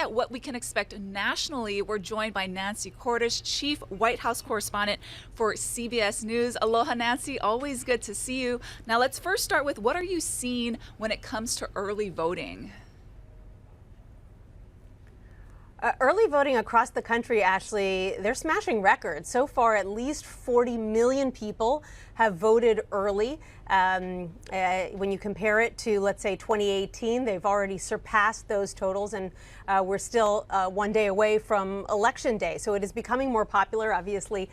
At what we can expect nationally, we're joined by Nancy Cordish, Chief White House Correspondent for CBS News. Aloha, Nancy. Always good to see you. Now, let's first start with what are you seeing when it comes to early voting? Early voting across the country, Ashley, they're smashing records. So far, at least 40 million people have voted early. When you compare it to, let's say, 2018, they've already surpassed those totals, and we're still one day away from Election Day. So it is becoming more popular. Obviously,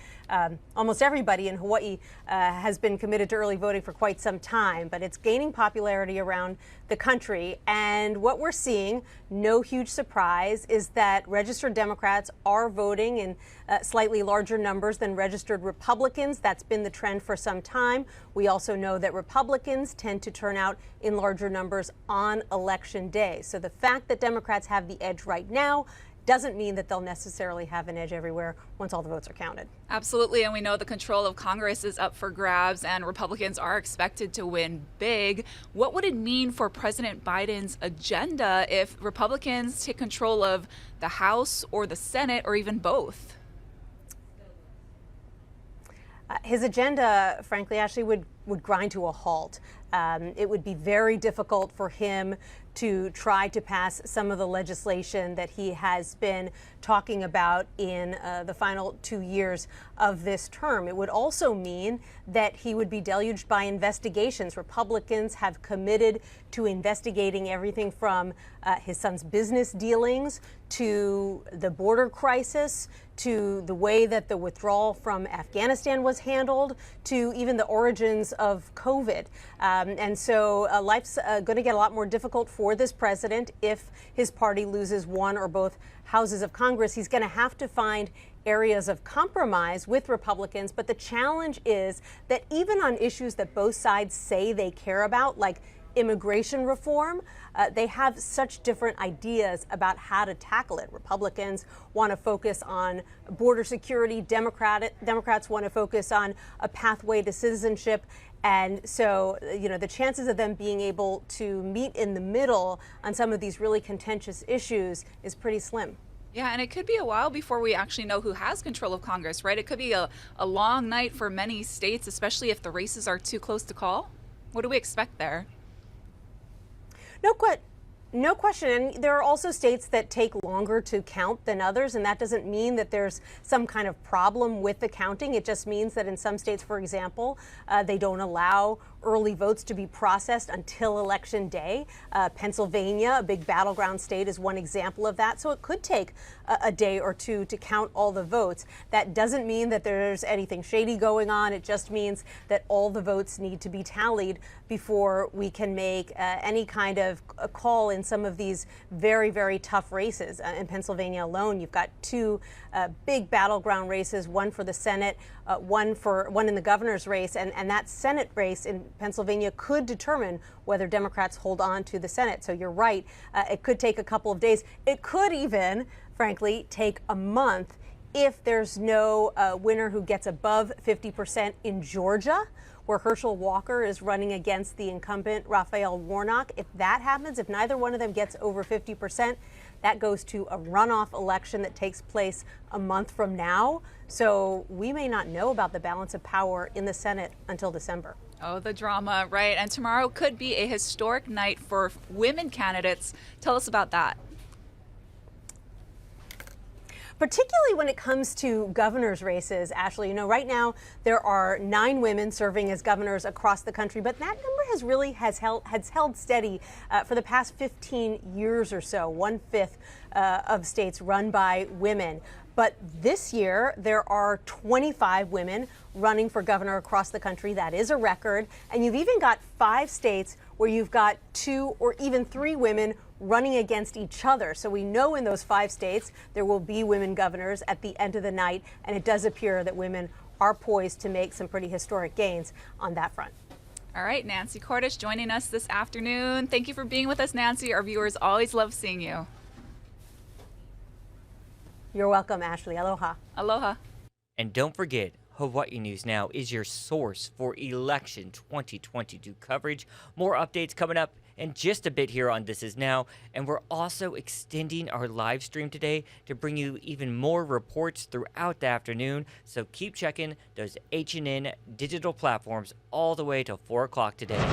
almost everybody in Hawaii has been committed to early voting for quite some time, but it's gaining popularity around the country. And what we're seeing, no huge surprise, is that registered Democrats are voting in slightly larger numbers than registered Republicans. That's been the trend for some time. We also know that Republicans tend to turn out in larger numbers on Election Day. So the fact that Democrats have the edge right now doesn't mean that they'll necessarily have an edge everywhere once all the votes are counted. Absolutely, and we know the control of Congress is up for grabs and Republicans are expected to win big. What would it mean for President Biden's agenda if Republicans take control of the House or the Senate or even both? His agenda, frankly, Ashley, would grind to a halt. It would be very difficult for him to try to pass some of the legislation that he has been talking about in the final 2 years of this term. It would also mean that he would be deluged by investigations. Republicans have committed to investigating everything from his son's business dealings to the border crisis, to the way that the withdrawal from Afghanistan was handled, to even the origins of COVID. And so life's going to get a lot more difficult for this president if his party loses one or both houses of Congress. He's going to have to find areas of compromise with Republicans. But the challenge is that even on issues that both sides say they care about, like immigration reform, they have such different ideas about how to tackle it. Republicans want to focus on border security. Democrats want to focus on a pathway to citizenship. And so, the chances of them being able to meet in the middle on some of these really contentious issues is pretty slim. Yeah, and it could be a while before we actually know who has control of Congress, right? It could be a long night for many states, especially if the races are too close to call. What do we expect there? No question. And there are also states that take longer to count than others, and that doesn't mean that there's some kind of problem with the counting. It just means that in some states, for example, they don't allow early votes to be processed until Election Day. Pennsylvania, a big battleground state, is one example of that. So it could take a day or two to count all the votes. That doesn't mean that there's anything shady going on. It just means that all the votes need to be tallied before we can make any kind of a call in some of these very, very tough races. In Pennsylvania alone, you've got two big battleground races, one for the Senate, one in the governor's race, and that Senate race in Pennsylvania could determine whether Democrats hold on to the Senate. So you're right, it could take a couple of days. It could even, frankly, take a month if there's no winner who gets above 50% in Georgia, where Herschel Walker is running against the incumbent Raphael Warnock. If that happens, if neither one of them gets over 50%, that goes to a runoff election that takes place a month from now. So we may not know about the balance of power in the Senate until December. Oh, the drama, right? And tomorrow could be a historic night for women candidates. Tell us about that. Particularly when it comes to governor's races, Ashley. Right now there are 9 women serving as governors across the country, but that number has held steady for the past 15 years or so. 1/5 of states run by women. But this year, there are 25 women running for governor across the country. That is a record. And you've even got 5 states where you've got 2 or even 3 women running against each other. So we know in those 5 states there will be women governors at the end of the night. And it does appear that women are poised to make some pretty historic gains on that front. All right, Nancy Cordish joining us this afternoon. Thank you for being with us, Nancy. Our viewers always love seeing you. You're welcome, Ashley. Aloha. Aloha. And don't forget, Hawaii News Now is your source for election 2022 coverage. More updates coming up in just a bit here on This Is Now, and we're also extending our live stream today to bring you even more reports throughout the afternoon, so keep checking those HNN digital platforms all the way till 4 o'clock today.